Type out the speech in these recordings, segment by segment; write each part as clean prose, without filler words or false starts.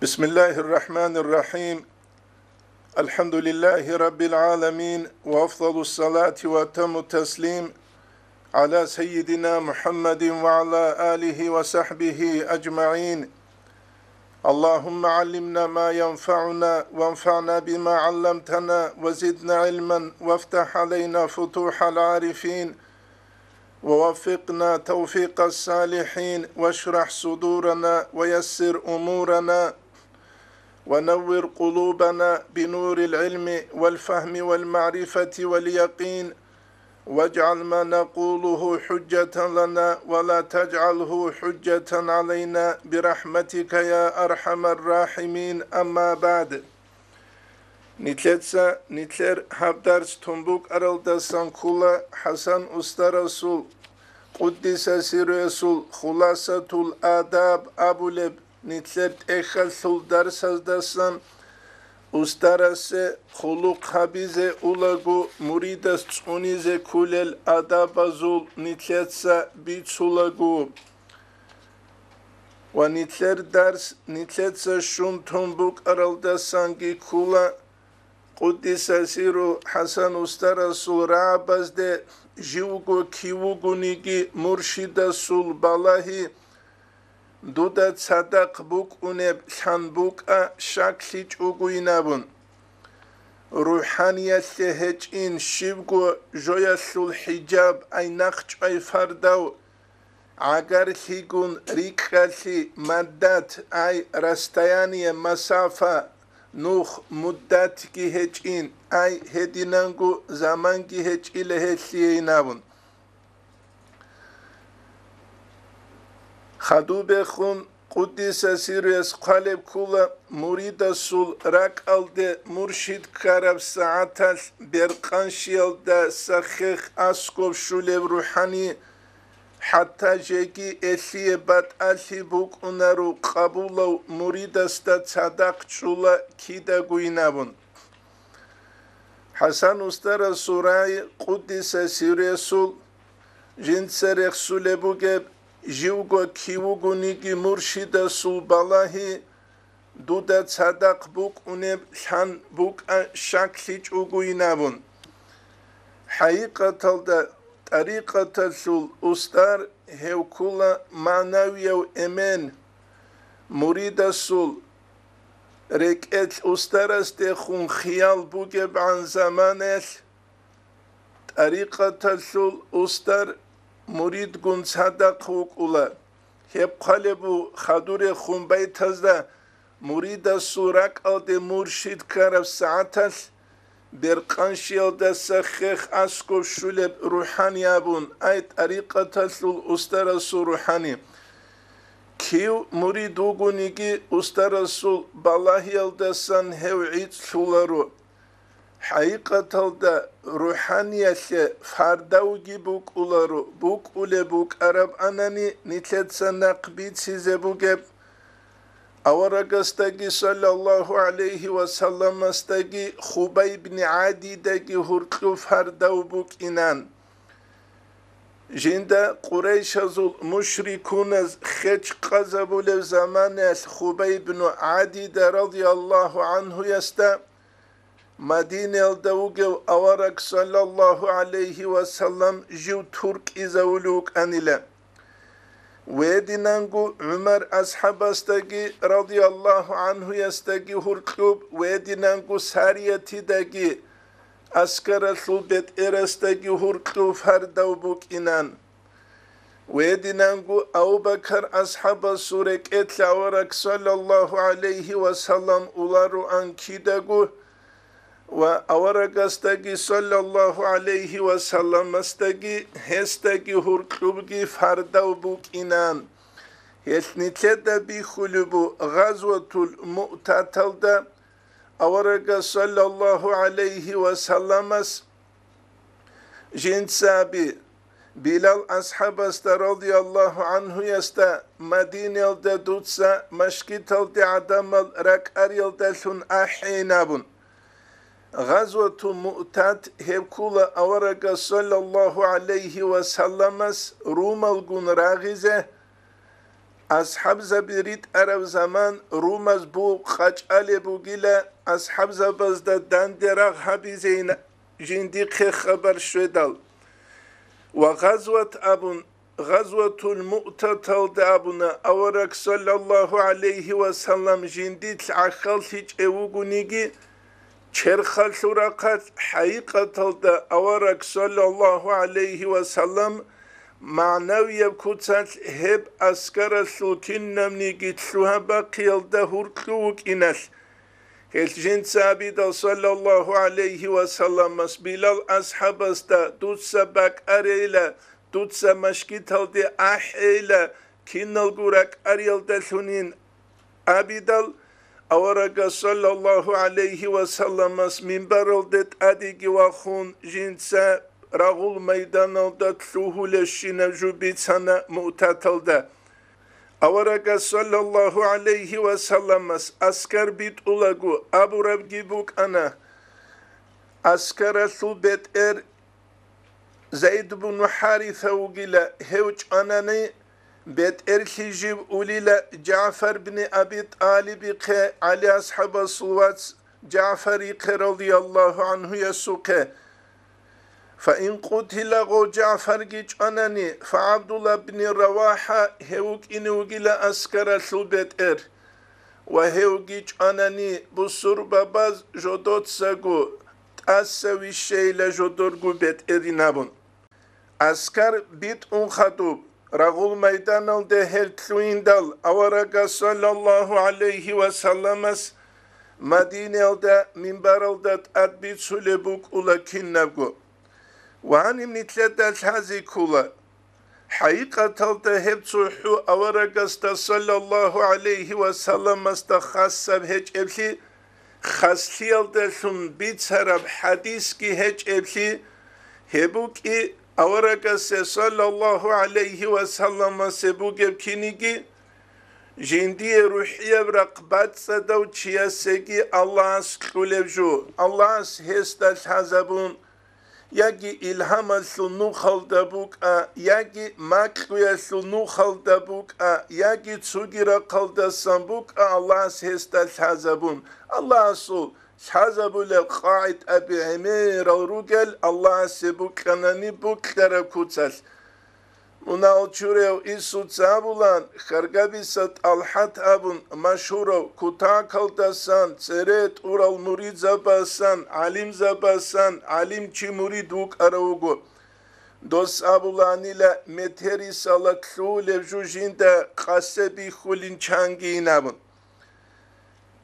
Bismillahirrahmanirrahim. Elhamdülillahi Rabbil alemin. Ve afdalus salati ve temu teslim ala seyyidina Muhammedin ve ala alihi ve sahbihi ecma'in. Allahümme allimna ma yenfa'una ve enfa'na bima allamtana ve zidna ilmen ve ftah aleyna futuhal arifin ve vaffiqna tevfiqas salihin ve şrah sudurana ve yessir umurana ونور قلوبنا بنور العلم والفهم والمعرفة واليقين واجعل ما نقوله حجة لنا ولا تجعله حجة علينا برحمتك يا أرحم الراحمين أما بعد Nitler habdars tumbuk araldasan kula Hasan Usta Resul Kuddise Sir Resul Hulasatul Adab Abuleb Nitler ekhalsul darsazdasan ustarase khuluq habize ulagu muridas tsunize kulel adabazul nitletsa bitsulagu ve nitler dars nitletsa şun tumbuk araldasan ki kula Kuddisa siru Hasan Usta Resul Rabazde jivgu kivugu nigi murşida sul balahi Duda sadak buk uneb şan buk a şakliç uguynabun. Ruhaniyette heçin şivgu joyasul hicab ay nakç ay fardav. Agar higun rikali maddat ay rastayaniye masafa nuh muddat ki heçin ay hedinangu zaman ki heç ile heçliyeynabun. Khadube khun Kuddise Siriyes qaleb kula murida sul rak alde murşid karab saatal berqanşiyalda sakhikh askov şulev ruhani hatta jeki esiye bat alhi buk unaru qabulav muridasta sadak çula kida guynabun. Hasan Usta Resulay Kuddise Siriyesul jinserek sulebuge Jivgo kivugu nigi murşida sul balahi duda sadak buk uneb şan buk şakliç uguynabun. Haqiqatalda tariqata sul ustar hevkula manaviyev emen murida sul reket ustaraste khun khiyal buge ban zamanel tariqata sul ustar Murid gun sadak hukula hep kalebu khadure khumbay tazda murida surak alde murşid karab saatas berqanşiyalda sakhikh askov şuleb ruhaniyabun ay tariqatasul usta rasul ruhani kiv muridu gunigi usta rasul balahiyalda san hev'id sularu Haqiqatalda ruhaniyete fardavgi buk ularu buk ule buk arab anani nitletsa nakbit size bu gep avaragastagi sallallahu aleyhi ve sellemastagi Hubay ibn Adi'dagi hurqu fardav buk inan jinda Qureyşazul müşrikunaz kheç qazabulev zamanes Hubay ibn Adi'de radiyallahu anhu yasta Madinel davugev avarak sallallahu aleyhi ve sellem jiv Türk izavuluk anile. Ve dinangu Ömer ashabastagi radiyallahu anhu yastagi hurqub ve dinangu sariyatidagi askara sulbet erastagi hurqub fardavbuk inan. Ve dinangu Abu Bakar ashaba surek etle avarak sallallahu aleyhi ve sellem ularu ankidagu ve avaragastagi sallallahu aleyhi ve sellemastagi hestagi hurqubgi fardav buk inan. Yesnitleda bi khulubu gazvatul mu'tatalda avaraga sallallahu aleyhi ve sellemas jinsabi Bilal ashabasta radiyallahu anhu yasta Madinelda dutsa maşkitaldi adamal rak aryalda sun ahinabun. Gazvatu Mu'tat hevkula avaraga sallallahu aleyhi ve sellemas Rumal gun ragize أصحاب زبيريت أرب زمان رومز بو خجال بوغيلا أصحاب زبزد داندراغ هبي زين جندي خبر شدال وغزوة أبن غزوة المؤتة دابنا أورك صلى الله عليه وسلم جندي تعخل هيج أوغنيجي چرخل سورقات حقيقة دا أورك صلى الله عليه وسلم معنوي بكوتات هب أسكر سلكين نمني جتلوها باقيال دا هركلوك إنال هل سابد صلى الله عليه وسلم مسبيل الأصحاب استا دوتسا باك أريلا دوتسا مشكيتال دي أحيلا كينال غورك أريال دلونين أبيدال أورغا صلى الله عليه وسلم منبرل دت أديجي وخون جنسا رغول ميدانال دتلوه لشينا جوبيتسانا مؤتاتل دا أورغا صلى الله عليه وسلم أسكر بيت أولاغو أبو ربجي بوك أنا أسكر ثوبت زيد بن حارثة وقيل هوج أناني بيت إرخيجيب أوليلا جعفر بن أبي طالب على أصحاب الصلوات جعفر رضي الله عنه يسوق فإن قتل غو جعفر جيج أناني فعبد الله بن رواحة هوك إن وقيل أسكر ثوبت وهو جيج أناني بصور باباز جدود ساقو تأسوي الشيء جدورغو بيت نابون أسكر بيت خطوب رغول ميدانال ده هلتلوين دال أورغا صلى الله عليه وسلم مدينة ده منبرال ده أدبيت سلبوك أولا كنبغو واني منتلد الحازي كولا حقيقة ده هبتوحو أورغا صلى الله عليه وسلم استخاصب هج إبلي خاصيال ده ثم بيت سرب حديث كي هج إبلي هبوكي أورغا صلى الله عليه وسلم سبوغب كينيجي جندي روحية برقبات صدو تشياسيجي الله سكولبجو الله سهست الحزبون يجي إلهام الثنو خلدبوك يجي ماكو الثنو خلدبوك يجي تسوغير قلدسنبوك الله سهست الحزبون الله سول حزبو لقاعد أبي عمير الرجل الله سبوك كناني بوك تركوتل منال چوريو إسو تابولان خرقبي ست الحت أبن مشهورو كتاكل دسان تريت أورال مريد زباسان علم چي مريد وك أروغو دوس أبولاني لا متهري سالك خلو لبجو جيندا قاسبي خولين چانگي نابن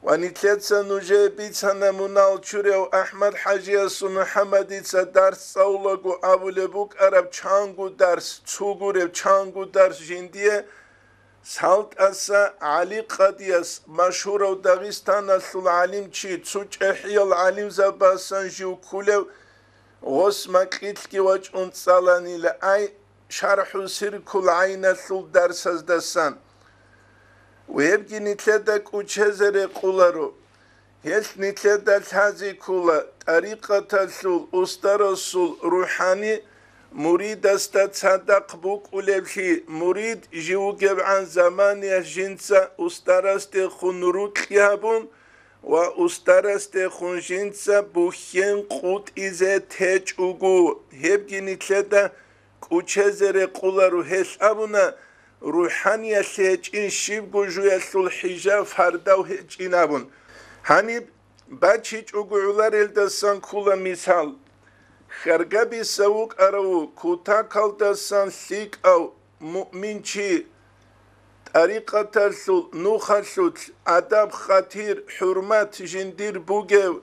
ونتلتسا نجي بيتسانا منال چوريو أحمد حاجياسو محمديتسا درس ساولغو أبو لبوك أرب چانگو درس تسوغو رب چانگو درس جندية سالت أسا علي قديس مشهورو داغستان أسل علم چي تسوچ إحيال علم زباسان جيو كولو غس مكيتلكي وج انتصالاني لأي شرحو سيركو العين أسل درس أزدسان ويبقي نتلدك وچهزر قولارو هل نتلدك هذه كولا طريقة السول أستر السول روحاني مريد استصدق بوك ولبشي مريد جيوغب عن زمان الجنسة أسترست خنروك يابون وأسترست خنجنسة بوخين قوت إذا تهج أغو هبقي نتلدك وچهزر قولارو هل أبونا روحانية سيجين شيبغو جوية الحجاب فرداو هجين أبون هاني باچيج أغوعولار الدسان كولا مثال خرقبي سوق أرو كوتاكال دسان ثيق أو مؤمن چي طريقة الثل نوخشوت أدب خطير حرمات جندير بوغيو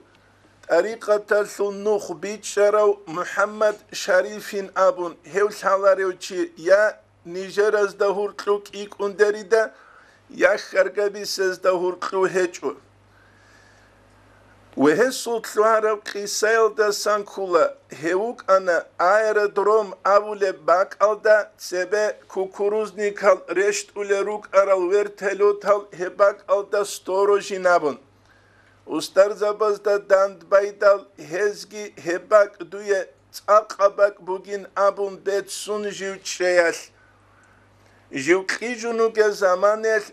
طريقة الثل نوخ بيت شراو محمد شريفين أبون هول سالاريو چي يا نيجر از دهور كلوك إيك اندريدا يا خرقبي سز دهور كلو هجو وهي صوت لوهارو قيسايل دا سانكولا هيوك أنا آيردروم أولي باك ألدا تسبه كوكوروزني كال رشت أولي روك أرال ويرتلو تال هباك ألدا ستورو جنابون استر زباز دا داند بايدال هزگي هباك دوية تاقباك بوغين أبون بيت سون جيو تشيال جوكيجونو كزمانك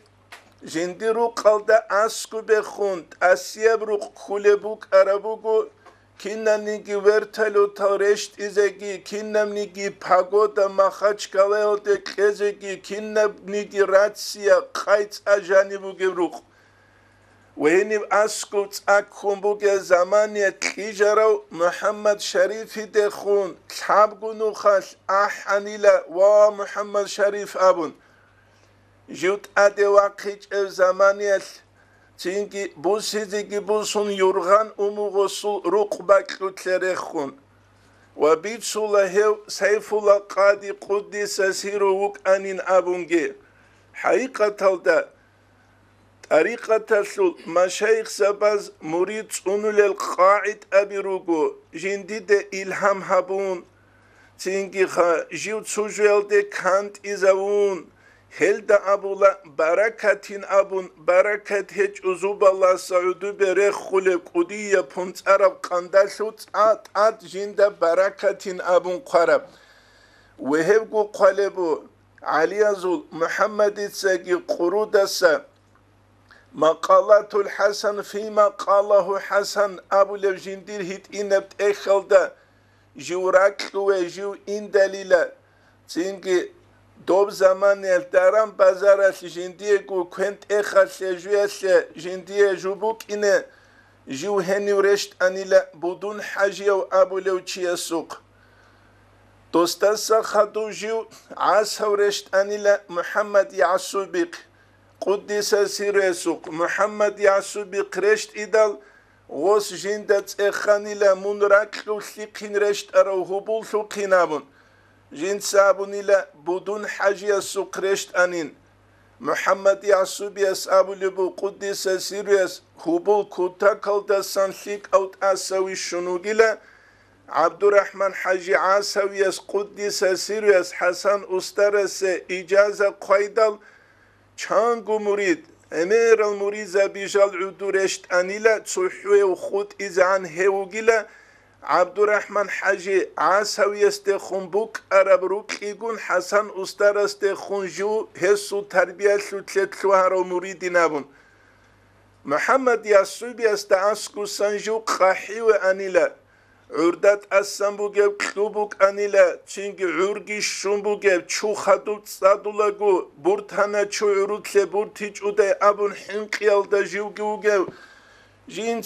جندرو قلدا أسكو بخوند أسيبرو خولبوك أرابوكو كنا نيجي ورتلو تارشت إزاجي كنا نيجي باغودا مخاج كلاو تكزاجي كنا نيجي راتسيا قايت أجانبو جبروك وهني أسكوت أكون بوجا زمانية تيجرو محمد شريف دخون تحبقو نخاش أحانيلا ومحمد شريف أبون جوت أدي واقيج زمانية تينكي بوسيزيكي بوسون يورغان أموغسول رقباكلو تلرخون وبيتسو لهو سيف الله قادي قدس سيروك أنين أبونجي حقيقة تلدا طريقة مشايخ سباز مريد أنول القاعد أبيروغو جنديد إلهام هابون تينكي خا جيو تسوجوال دي كانت إزاون هلدا أبولا بركاتين أبون بركات هج أزوب الله سعودو بريخ خلق قدية پونت عرب قنداشوت آت جندا بركاتين أبون قرب وهبقو قلبو علي أزول محمد تساقي قرودسا مقالات الحسن فيما قاله حسن أبو لجندير هيت إنبت إخلدا جو راكلو جو إن دليلا تينكي دوب زمان الدارم بازارش جنديكو كنت إخل جويس جنديه جوبوك إنه جو هني ورشت أنيلا بدون حاجة وأبو لو تشيسوق دوستاسا خدو جو عاسا ورشت أنيلا محمد يعصوبيق قدس سيرسوق محمد يعصوبيق رشت إدال غوس جندت إخانيلا من راكلو ثقين رشت أرو هبول ثقينابون جند سابوني لا بدون حاجة سقرشت أنين محمد يعصوب يسابو لبو قدس سيريس هبول كوتا كالدا سانسيك أوت أساوي شنوغيلا عبد الرحمن حاجي عاسويس قدس سيريس حسن أسترس إجازة قيدل چانگو مريد أمير المريد بيجال عدورشت أنيلا تصحوه وخود إزعان هيوغيلا عبد الرحمن حاجي عاسوي استخون بوك عرب روك يقول حسن أستار استخون جو هسو تربية سوتلتلو هارو مريدي نابون محمد ياسوبي استعسكو سنجو قاحيو أنيلا عردات السنبوغيب كلوبوك أنيلا چنگ عرگي شنبوغيب چو خدو تصادولغو بورتانا چو عروتل بورتيج اوده ابون حنقيال دا جيوغيوغيب جين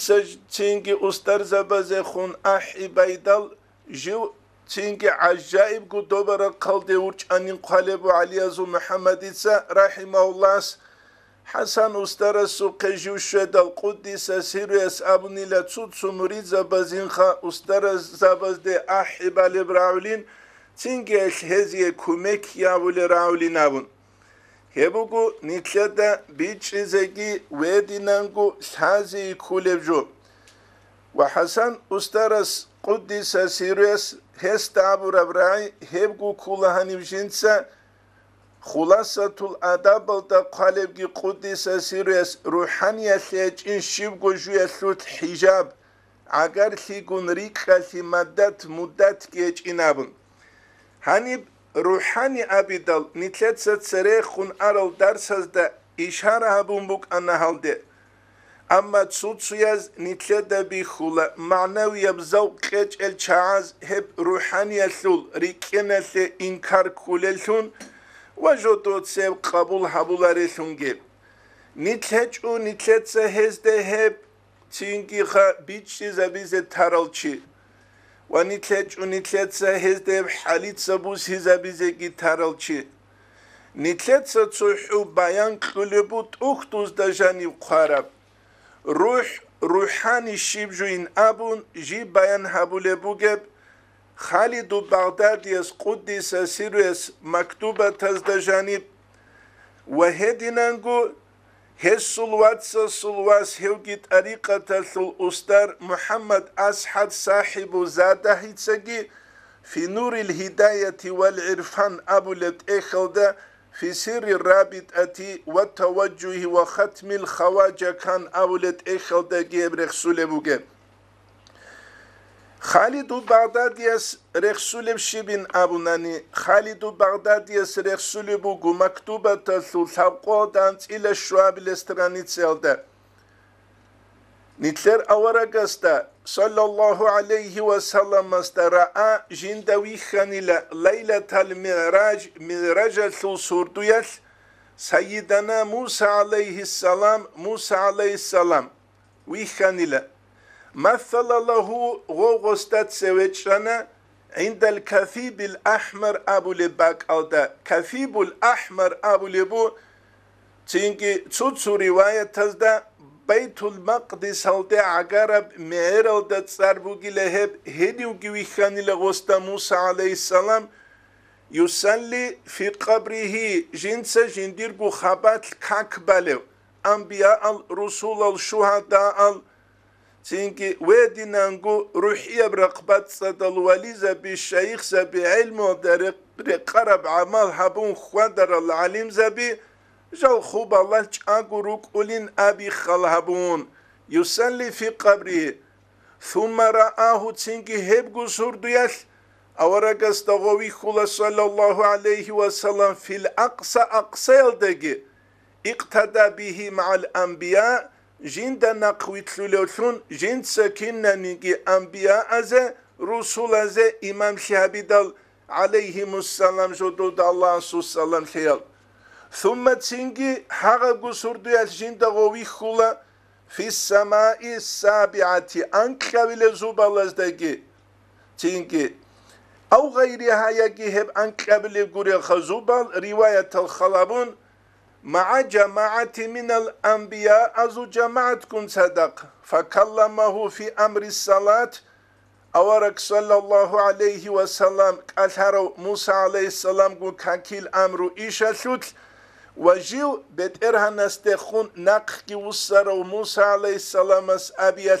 تينكي أستر زبازي خون أحي بيدال جو تينكي عجائب قو دوبارا قلدي ورش أنين قالبو علي أزو محمد إتسا رحمه الله حسن أستر سوق جو شدال قدس سيريس أبني لتسوتسو مريد زبازين خا أستر زباز دي أحي بالي براولين تينكي الهزي كوميك ياولي راولين أبن هبوغو نتلدا بيتشيزاجي ويدينانغو سازي كولبجو وحسن أسترس قدس سيريس هستعبو ربراعي هبوغو كولهاني بجنسا خلاصة الأدب دا قالبجي قدس سيريس روحانيا سيجين شبغو جوية سوت حجاب عقار ثيقون ريكا ثي مدت كيج إنابن هانيب روحاني أبيدال نتلت ستسريخون أرل درسز دا إشارة هبونبوك أنا هالده أما تسوتسوياز نتلت دا بيخولا معنوي يبزو قيج الشعاز هب روحاني الثول ريكينا ثي إنكار كوللثون وجودو تسيب قبول هبولاري ثونجيب نتلت سهز دا هب تينكي خا بيتشي زبيزة تارلچي ونتلت سهزده حاليت سبوس هزابيزيكي تارلچي نتلت تصحو بيان قلبوت اختوز دجاني وقارب روحاني شيبجوين أبون جي بيان هبولبوغب خالد بغداد يس قدس سيريس مكتوبة تزدجاني وهدينانغو هالسلواس هوجي طريقة الأستاذ محمد أسحد صاحب زاده هيتسجي في نور الهداية والعرفان أبو لتأخذ في سر الرابطة والتوجه وختم الخواجة كان أبو لتأخذ جيب رسول بوجب Halidu Baghdadiyas Reksulev Shibin Abunani, Halidu Baghdadiyas Reksulebu Gumaktubata Sultavko Dans ile Şuabil Stranitsel'de. Nitler avaragasta sallallahu aleyhi ve sellem'asta ra'a jindawihan ile leyletel miraca surduyal Sayyidana Musa aleyhisselam wihan ile mathala lahu gogostat seveçrana indel kafibil ahmer abulebak alda kafibul ahmer abulebu çünkü tutsu rivayetazda Beytul Maqdis halde agarab meheralda tsarbugile hep hediu givihanile gosta Musa aleyhisselam yusalli fi kabrihi jinsa jindirgu habat kakbalev anbiya al rusul al şuhada al çünkü vedinangu ruhiye brakbat sadal valiza bi şeyh zabi ilmu der qarab amal habun khwadar al alim zabi جل خوب الله چاگروک اولین ابی خلهبون یوسلی فی قبری ثم رآه چنگی هب گسور دیش اورگست غوی خلا صلی الله علیه و سلم فی الاقصى اقصى الدگی اقتدا به مع الانبیاء جند نقویت لولون جند سکن نگی انبیاء از رسول از امام شهابی دل علیهم السلام جدود الله سلام خیال ثم تنجي حاجة قصرد يالجين دغوي خلا في السماء السابعة أنكابل زوبالز دقي تنجي أو غيرها يجيب أنكابل قرية خزوبال رواية الخلابون مع جماعة من الأنبياء أزو جماعة كن صدق فكلمه في أمر الصلاة أورك صلى الله عليه وسلم أثارو موسى عليه السلام قل كاكيل أمر إيشا شوت وجيو بترهن استخون نقي وسر موسى عليه السلام أبيت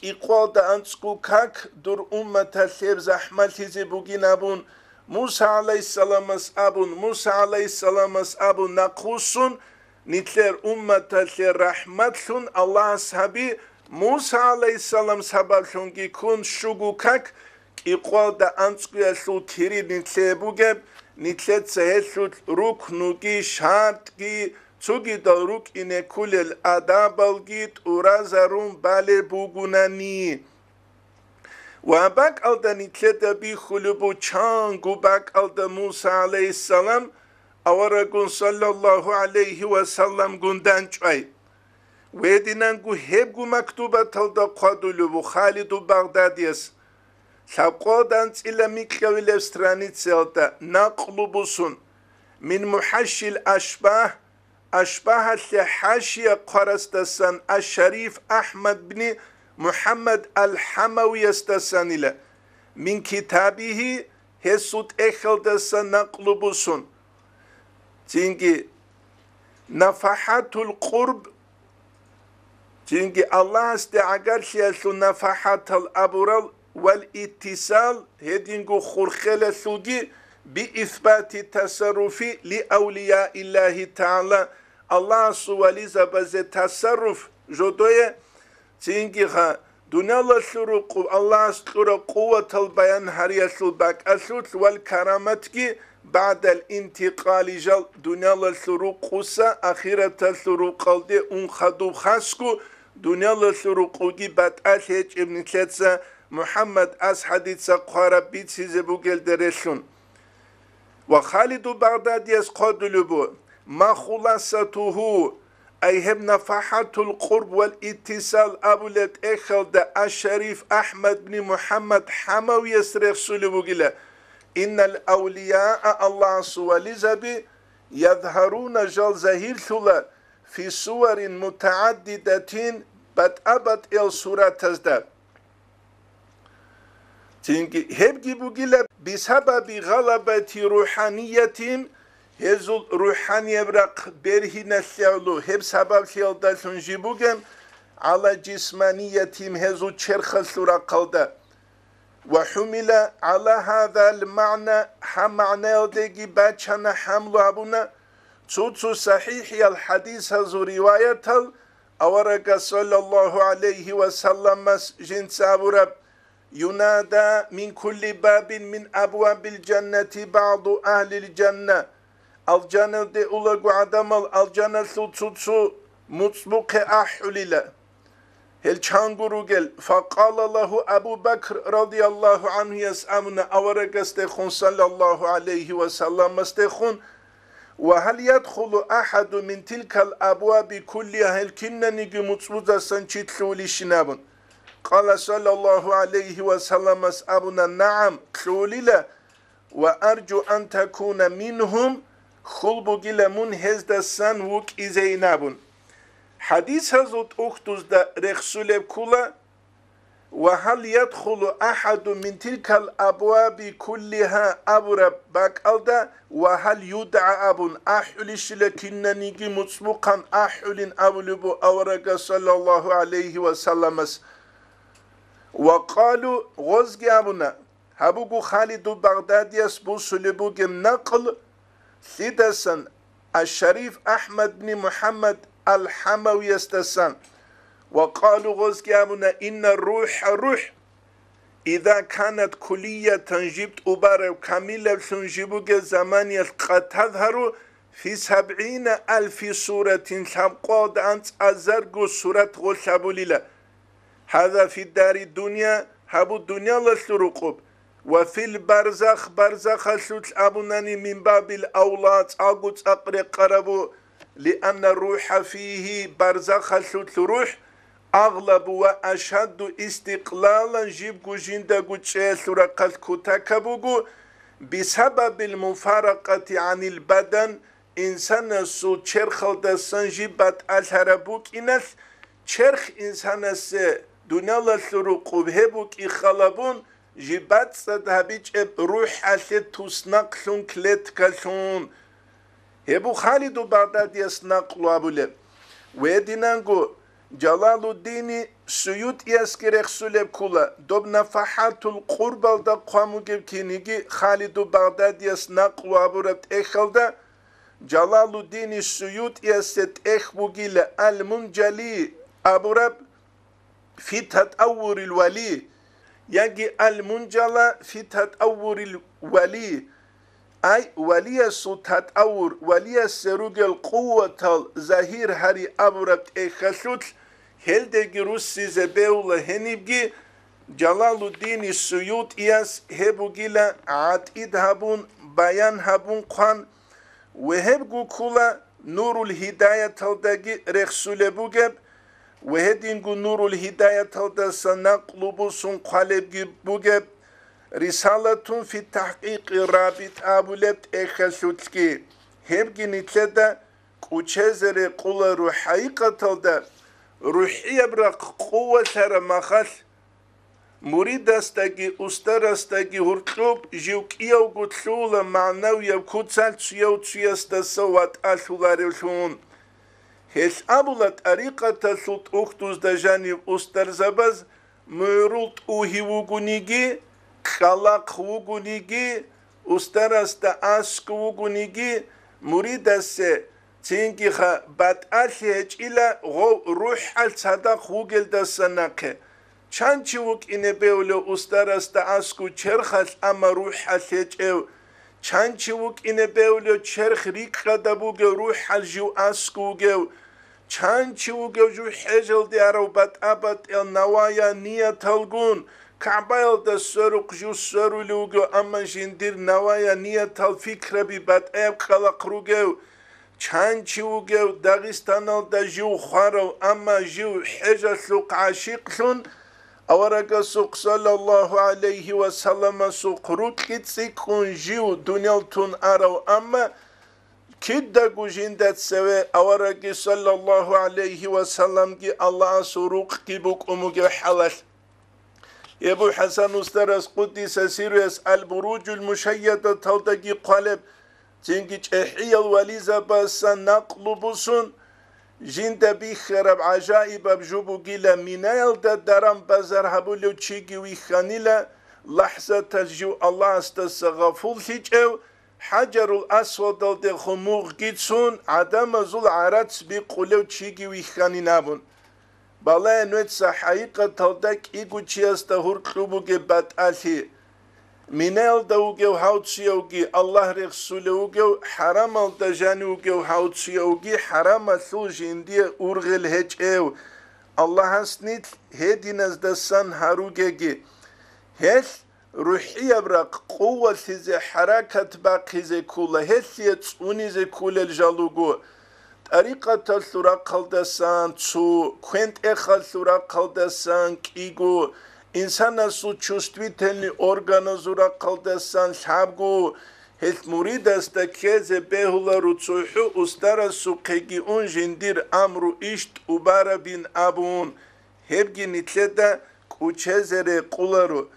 إقوال دا أنسكو كاك دور أمة الثير زحمة زبوغينابون موسى عليه السلام أبون موسى عليه السلام أبون نقوسون نتلر أمة الثير رحمتون الله سبي موسى عليه السلام سبالون كون شوغو كاك إقوال دا أنسكو يسو تيري نتلر بوغب نتلت سهلت ركنوكي شرطكي تسوغي دروك إنه كل الأدابالجيت ورازارون بالي بوغوناني واباك ألدا نتلت بي خلوبو چانگو باك ألدا موسى عليه السلام أورغون صلى الله عليه وسلم گوندان چوي ويدينانگو هبگو مكتوبة تلدا قادولو خالد بغداديس Şapkodan ile mikrovilev stranitselda naqlubusun min muhaşil aşbah aşbahatle haşiye qarastasan aşşarif Ahmed bin Muhammed el-Hamaviyastasan ile min kitabihi hesut ekhaldasan naqlubusun çünkü nafahatul qurb çünkü Allah istiagar şiyasu nafahatul abural والاتصال هدينغو خورخلة ثوغي بإثبات التصرف لأولياء الله تعالى الله سوالي زبز تصرف جدوية تنجيها دون الله سرق الله سرق قوة البيان هريس الباك أسوت والكرامتك بعد الانتقال جل دون الله سرق قصة أخيرة سرق قلدي انخدو خاسكو دون الله سرق قوغي باتأشيج ابن تلتسا محمد از حديث قارب بيت سيزبو جلدرشون وخالد بغدادي از قادلبو ما خلاصته أي هم نفحة القرب والاتصال أبولت إخلد الشريف أحمد بن محمد حموي يسرق سلبو جلا إن الأولياء الله سوالي زبي يظهرون جل زهير ثلا في صور متعددة بتأبت الصورة تزداد çünkü hep gibugile bisababi galabeti ruhaniyetim hezul ruhaniye bırak berhine sevlu hep sabab sevdasın jibugem ala cismaniyetim hezul çerha sura kalda ve humila ala hadal ma'na ha ma'na odegi bachana hamlu abuna tutsu sahih al hadis hazu rivayetal avaraga sallallahu aleyhi ve sellem jins aburab ينادى من كل باب من أبواب الجنة بعض أهل الجنة الجنة دي أولغو عدم الجنة تتسو مطبق أحلل هل چانگورو گل فقال له أبو بكر رضي الله عنه يسأمنا أورق استخون صلى الله عليه وسلم استخون وهل يدخل أحد من تلك الأبواب كلها هل كنا نجي مطبوزة سنشتلولي شنابن قال صلى الله عليه وسلم أسأبنا نعم تلولي وأرجو أن تكون منهم خلبو جل من هزد سن وك إزينابن حديث هزوت أختوز دا رخصول كلا وهل يدخل أحد من تلك الأبواب كلها أبرب باك ألدا وهل يدعى أبن أحلش لكن نيجي مسبقا أحل أولبو أورق صلى الله عليه وسلم وقالوا غزق أبنا هبوغو خالد بغداد يسبو سلبوغ نقل ثدسا الشريف أحمد بن محمد الحموي يستسان وقالوا غزقامنا إن الروح إذا كانت كلية جبت أبارة كاملة تنجبك زمان قد تظهر في 70,000 سورة تبقى أنت أزرق سورة غشابوليلة هذا في الدار الدنيا هبو الدنيا للرقوب وفي البرزخ برزخ سوت أبناني من باب الأولاد أقوت أقري قربو لأن الروح فيه برزخ سوت روح أغلب وأشد استقلالا جيبكو جندقو تشيسورا قد كتاكبوغو بسبب المفارقة عن البدن إنسان سو تشرخل دسان جيبات الهربوك إنس تشرخ إنسان سي دنيا للرقوب هبوك إخلابون جبات صدهبيج روح أسد تسنقلون كلت كلون هبو خالد بغداد يسنقلوا أبولب ويدينانغو جلال الدين سيوت يسكر اخسولب كولا دوب نفحات القربال دا قوامو جب كينيجي خالد بغداد يسنقلوا أبولب اخل جلال الدين سيوت يسد اخبوغيل المنجلي أبولب في تطور الولي يجي المنجلة في تطور الولي أي ولي سو تطور ولي سروج القوة الظهير هري أبرت إخشوت هل دقي روسي زبيولة هنبجي جلال الدين السيوط ياس هبوغيلا عتيد هبون بيان هبون قان وهبغو كولا نور الهداية تلدقي رخصول بوغب وهدينغو نور الهداية تلدسا نقلبو سن قالب بوغب رسالة في تحقيق رابط أبولبت إخشوتكي هبغي نتلدا كوچزر قولا روحيقة تلدا روحية برق قوة سر مخل مريد استاقي استر استاقي هرقوب جيوك إيو قتلول معنوية كوتسال تسيو تسيستسوات أسولاريشون هش أبولت أريقة تسلط أختوز دجاني أستر زبز ميرولت أوهي وغنيجي خلاق وغنيجي أستر أسك وغنيجي مريد أسي تينكي خا بات أشيهج إلا روح الصدق وغل دسناكي چانچی وک اینه بیولو استرست اسکو چرخش اما روح الهج او چانچی وک اینه بیولو چرخ ریک خدابوگ روح الجو اسکو گو چانچی وک جو حجل دیارو بات ابد ال نوایا نیت الگون کعبایل دا سروق جو سرولوگو اما جندیر نوایا نیت الفکر بی بات اب خلق روگو چانچی وگو داغستانل دا جو خارو اما جو حجل سوق عاشقشون أورق سوق صلى الله عليه وسلم سوق روت كتسيكون جيو دنيلتون أرو أما كده جندت سوى أورق صلى الله عليه وسلم جي الله سروق كيبوك أموك حلال يبو حسن استرس قدس سيريس البروج المشيدة تلتقي قلب تنجي احيى الوليزة بس نقل بسون جند بيخرب عجائب بجوبو جيلا مينايل دا درام بازار هبولو تشيجي ويخانيلا لحظة تجيو الله استسغفول هيجو حجر الأسود دا خموغ جيتسون عدم زول عرات بيقولو تشيجي ويخاني نابون Balaya nötsa haqiqataldak iguchiyasta hurtlubuge bat'ali. Minel da ugev hautsiyaugi Allah Resulü ugev haram al da jani ugev hautsiyaugi haram asul jindiye urgel heçev. Allah hasnit hedinaz da san harugegi. Hel ruhiye bırak kuvvetize harakat bakize kula hesiyet unize kulel jalugu. Tariqata sura kaldasan su kwent ekhal sura kaldasan kigu. İnsana su чувствительный органа зура kaldasan sabgu. Hel muridas da keze behula ruçuhu ustara su kegi un jindir amru işt ubara bin abun. Hebgi nitleda kuçezere kularu.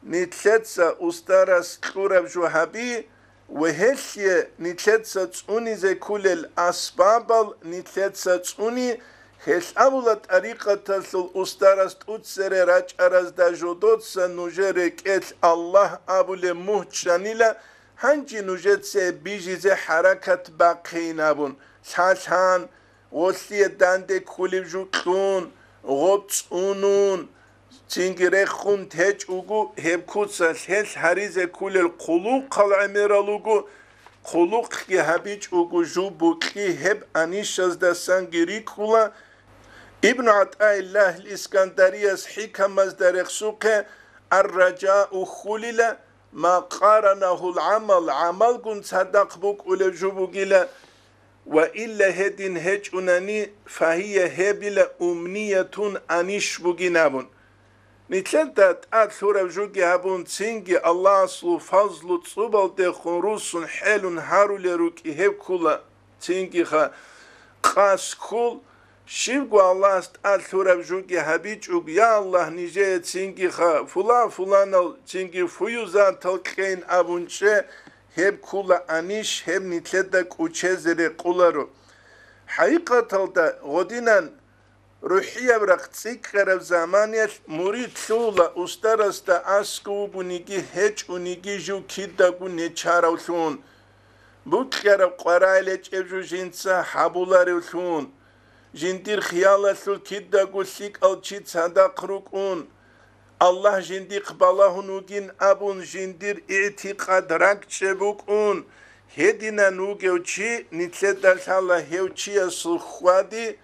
Nitletsa ustaras kurab juhabi. وهشية نتلتسا تسوني زي كل الأسباب نتلتسا تسوني هش أولا طريقة تسل أستارس تؤتسر راج أرز دا جودوتسا نجرك إت الله أبول مهجانيلا هنجي نجتسا بيجي زي حركة باقين أبون ساسان وصية داندي كولي جوكتون غبت أونون Çingire khun teç ugu hep kutsa ses harize kulel kuluk kal amiralugu kuluk ki habiç ugu jubu ki hep anişaz da sangiri kula İbn Ata'illah İskandariyas hikamaz dereksuke ar-raca'u khulila ma qaranahul amal gun sadak buk ule jubu gila ve illa hedin heç unani fahiye hebile umniyetun aniş buginabun Nitlentat at sura jugi habun tsingi Allah slu fazlu tsubal de khunrusun helun haruleruk hep kula tsingi ha qas kul shivgu Allah at sura jugi habichug ya Allah nice tsingi ha fulana tsingi fuyuza talqein abunche hep kula anish hep nitledak uçezere kularu haqiqatalda godinan Ruhiye bırak tsikrev zamaniyet murid şula ustarasta asku bunigi heç unigi ju kidda gu ne çaravsun. Bu kere qarayla çevju jinsa habularılsun. Jindir khiyala sul kidda gu sik alçit sadaqrukun. Allah jindik balahun ugin abun jindir i'tiqad rak çebukun. Hedina nugevçi nitledal salla hevçiya sulkhwadi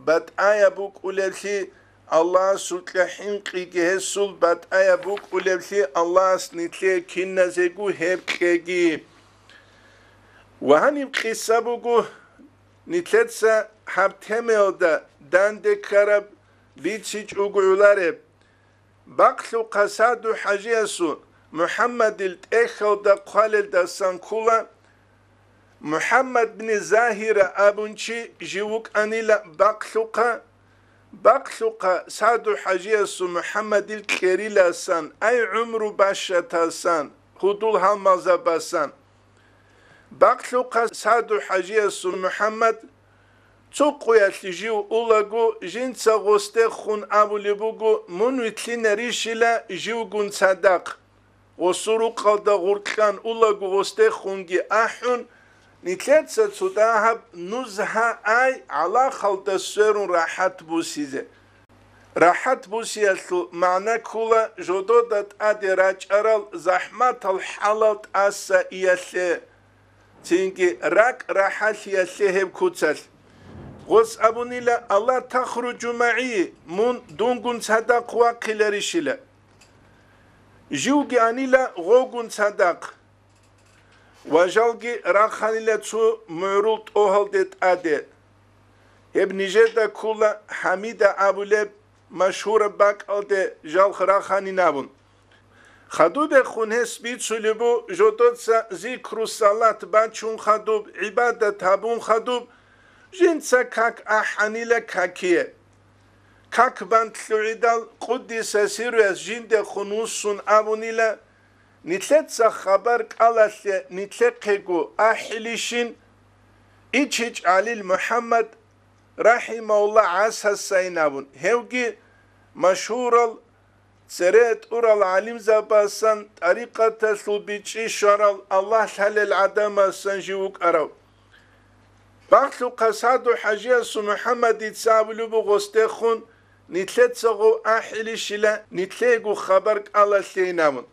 bat aya buk ulevsi Allah sutlahin qige sul bat aya buk ulevsi Allah snitle kinna zegu hep kegi ve hanim qisabugu nitletsa hab temelda dande karab biçic ugulare baksu qasadu hajiyasu Muhammedil ekhawda qalel da sankula Muhammed bin Zahira abunchi jivuk anila baksuqa sadu hajiyasu Muhammedil kerila san ay umru başatasan hudul halmaza basan baksuqa sadu hajiyasu Muhammed Çoquyatli jiv ulagu jinsa goste khun abulibugu munvitline rishila jivgun sadak osuru qalda gurtlan ulagu goste khungi ahun Nitletsa tsudahab nuzha ay ala khalda sörun rahat bu size. Rahat bu siyaslu ma'na kula jododat adi raçaral zahmat al halalt asa iyase. Çünkü rak rahat iyase hep kutsal. Gos abunila Allah takhrucu ma'i mun dungun sadak vakilerişile. Jivgi anila gogun sadak. Vajalgi rakhanile tsu mürult ohaldet ade. Heb nijeda kula Hamida abuleb maşhur bak alde jalg rakhaninabun. Khadube khunhes bit sulibu jodotsa zikru salat bachun khadub ibadat habun khadub jinsa kak ahanile kakiye. Kak bant luidal quddisa siruyas jinde khunusun abunila Nitletsa haber kalasya nitlekegu ahilişin içiç alil Muhammed rahimahullah asas saynabun. Hevgi maşhural seret ural alim zabasan tarikata subici şaral Allah halil adama sanjivuk arav. Baksu kasadu hajiyasu Muhammed itsabulu bu gostekhun نتلت سغو أحلشلا نتلقو خبرك على سينامون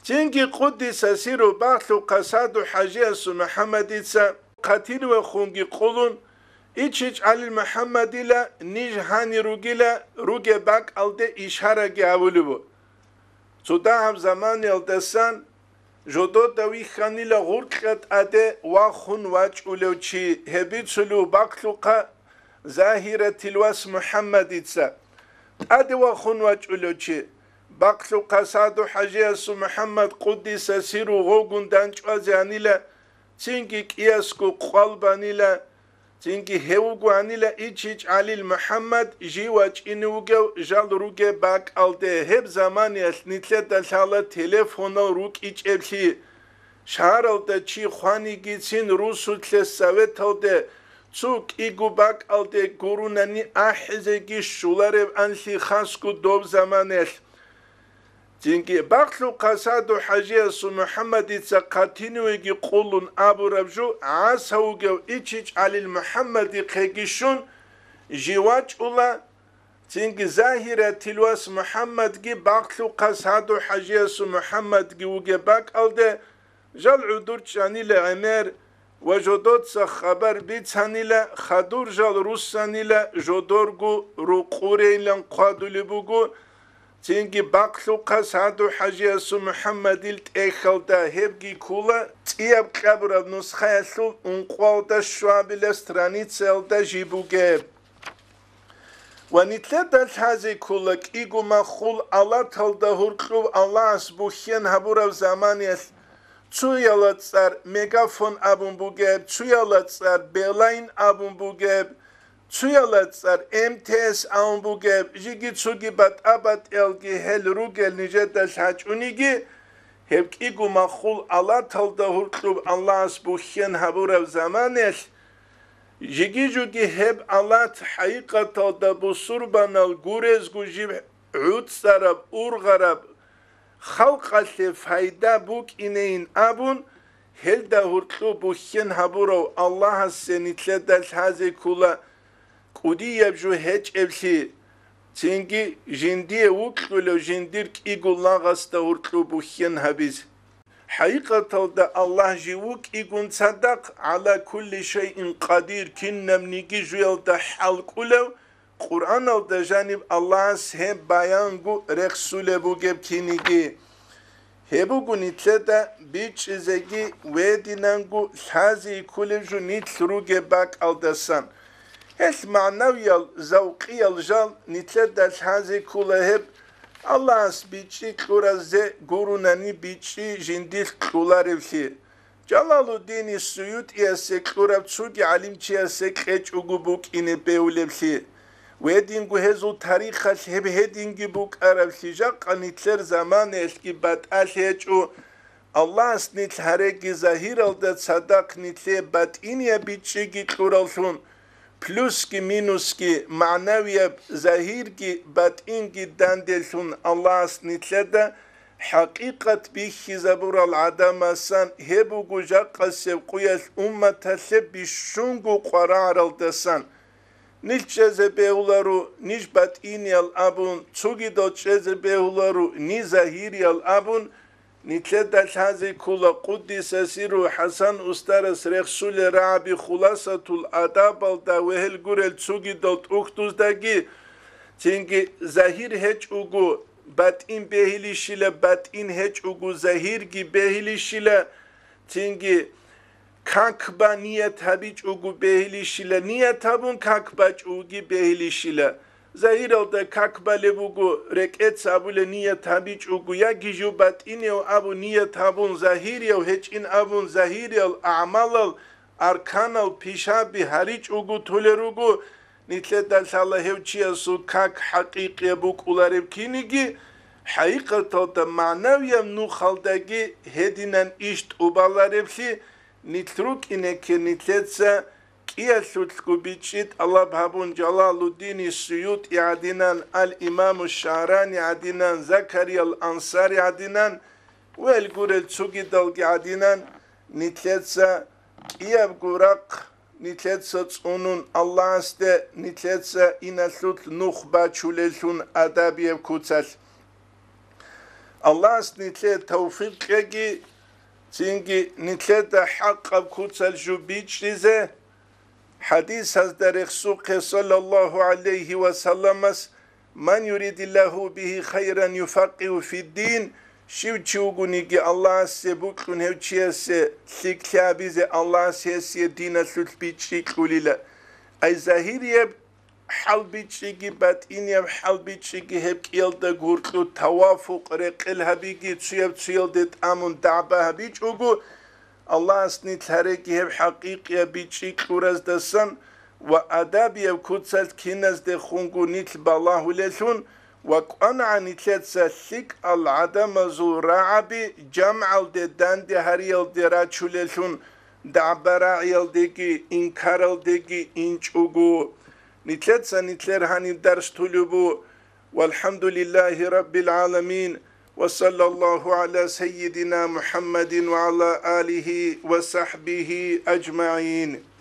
تنجي قدس سيرو باخلو قصادو حاجيس محمد إتسا قتيل وخونجي قولون إيش علي محمد لا نيج هاني روجلا روجي باك ألدي إشارة جاولبو صدام زمان يلدسان جودو دوي خاني لا غرقت أده واخون واج أولوشي هبيتسلو باقلوقا ظاهرة تلواس محمد إتسا أده واخون واج أولوشي باقلوقا سادو حاجيس محمد قدس سيرو غوغون دانج وزاني لا تنجيك إياسكو قلباني لا تنجي هيوغو عنيلا إيش علي محمد جيواج إنوغو جال روغي باك ألده هب زمان يسنيتلت الحالة تليفون روك إيش إبلي شهر ألده چي خواني گيتسين روسو تلساوت ألده تسوك إيغو باك ألده گوروناني أحزيگي شولارب أنسي خاسكو دوب زمان يس تنجي باقلو قصادو حاجيس محمد إتساقاتينوغي قولون أبو ربجو عاسهوغو إيش علي المحمد قيقشون جيواج أولا تنجي ظاهرة تلواس محمد جي باقلو قصادو حاجيس محمد جي وغي باك ألده جال عدور جاني لعمر وجودوت خبر بيتساني لا خدور جال روساني لا جودورغو روقوري لن قادو لبوغو تنجي باقلو قصادو حاجيس محمد التأخلدا هبجي كولا تياب قبر نسخة يسول انقوالدا شواب الاسترانيتسا الدا جيبوغيب ونتلت الحازي كولك إيغو مخول الله تلدا هرقلو الله اسبوخين هبورا زمان يس تسو يالتسار ميغافون ابون بوغيب تسو يالتسار بيلاين ابون بوغيب Tsuyalatlar MTS Aumbuge Jigi Tsugi Bat Abat Elgi Hel Rugel Nijetal Hach Unigi Heb Igu Mahul Allah Talda Hurklub Allah's Buchen Haburav Zamanesh Jigi Jugi Heb Allah Haika Talda Busurbanal Gurez Gujib Utsarab Urgarab Khalqashe Fayda Buk Inein Abun Helda Hurklub Buchen Haburav Allah Senitledal Haze Kula Kudi yabju hiç evsi çünkü jindiye uklu jindir igulla gasta urtlu buhyen habiz haqiqatan Allah jivuk igun sadak ala kulli şeyin qadir kinnem nigi juyalda halqulav Kur'an alda janib Allah se bayan gu reksule bu geb kinigi hebu gunitleda biç zegi wedinangu hazi kulju nitru gebak aldasan هس معنوي ذوقي الجال نتلد هذه كلها الله اس بيچي كورازه غوروناني بيچي جنديل كولارفي جلال الدين السيوط يسك كوراب تسوغي علم تشيسك اچ اوغوبوك ان بيولفي ويدينغو هزو تاريخ هب هيدينغي بوك ارفي جاق نتلر زمان اسكي بات الهچو الله اس نتل هرگي ظاهر الد صدق نتل بات انيا بيچي كورالسون plus ki minus ki manaviye zahir ki batin ki dandelsun Allah's nitlede hakikat bi hizabur al adamasan hebu gujak qasev quyas ummatase bi shungu qarar al desan nil cezebeuları niş batin al abun tsugi do cezebeuları ni zahir al abun نتلد هذه كل قدس سيرو حسن أسترس رسول رابي خلاصة الأداب الدوهل قرل تسوغي دوت أختوز داقي تنجي زهير هج أغو باتين بهلي شلا باتين هج أغو زهير جي بهلي شلا تنجي كاكبا نية هبيج أغو بهلي شلا نية هبون كاكباج أغو بهلي شلا Zahir alda kakbale bugu reket sabule niyet habiç ugu ya gijubat inev abu niyet habun zahiriyev heçin abun zahiriyev a'malal arkanal pişabi hariç ugu tulerugu nitledal salla hevçiyasu kak haqiqiye buk ularib kinigi haqiqatalda manaviyem nu khaldagi hedinen işt ubalaribsi nitruk ineke nitledse Kiyasutku biçit Allah babun Celaluddin Suyut yadinan al İmam Şahrani yadinan Zakariya al Ansari yadinan vel gurel çugi dalgi yadinan nitletse kiyab gurak nitletsa ts'unun Allah'ste nitletsa inaslut nukhba chulelun adabiyev kutsal. Allah'st nitle tevfik yagi çünkü nitleta hakka kutsal jubiçlize hadis hazder Resulü sallallahu aleyhi ve sellemas man yuridillahu bihi hayran yufaqqihu fi'd-din şivçugunigi Allah se buklun hevçiyese siklabize Allah se dina sulbiçli kulila ay zahiriye halbiçli batiniye halbiçli hep yılda gurtlu tavafuk reqil habigi tsuyevdet amun da'ba habiçugu Allah snit hareki hep haqiqiye biçli kurazdasan ve adabiye kutsal kinas de khungu nitl ballahu leshun وقنع نتلتسا ثق العدم زورعبي جمع الددان دي هريل دي راتشولشون دعبرا يلدگي انكار الدگي انچوغو نتلتسا نتلر هاني درس طلبو والحمد لله رب العالمين وصلى الله على سيدنا محمد وعلى آله وصحبه أجمعين